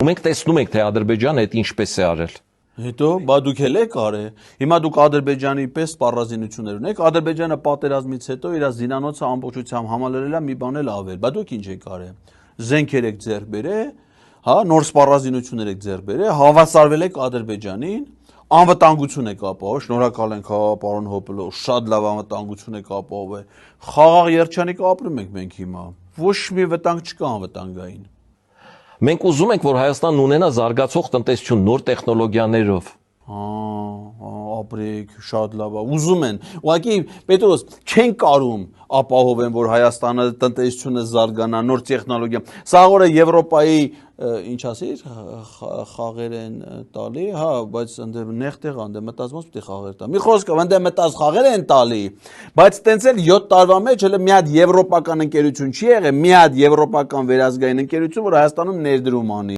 Մենք տեսնում ենք, թե Ադրբեջանը այդ ինչպես է արել։ Հետո բա դուք էլ եք արել։ Հիմա դուք Ադրբեջանի պես սպառազինություններ ունեք։ Ադրբեջանը պատերազմից հետո իր զինանոցը ամբողջությամբ համալրել է մի բան էլ ավել։ Բա դուք ինչ եք արել։ Զենքեր եք ձեռք բերել, հա, նոր սպառազինություններ եք ձեռք բերել, հավասարվել եք Ադրբեջանին, անվտանգություն եք ապահովել։ Շնորհակալ ենք, հա, պարոն Հոպլո, շատ լավ անվտանգություն եք ապահովել։ Խաղաղ երջանիկ ապրում ենք մենք հիմա։ Ոչ մի վտանգ չկա անվտանգային։ Մենք ուզում ենք, որ Հայաստանն ունենա զարգացող տնտեսություն նոր տեխնոլոգիաներով։ Ապրեք, շատ լավ է, ուզում են։ Ուղղակի Պետրոս չեն կարում ապահովեն, որ Հայաստանը տնտեսությունը զարգանա, նոր տեխնոլոգիա։ Սա օրը Եվրոպայի ինչ ասիր, խաղեր են տալի, հա, բայց ընդ նեղ տեղ ընդ մտածում ես պիտի խաղեր տա։ Մի խոսքով ընդ մտած խաղեր են տալի, բայց տենց էլ 7 տարվա մեջ հələ մի հատ եվրոպական ընկերություն չի եղել, մի հատ եվրոպական վերազգային ընկերություն, որ Հայաստանում ներդրում անի։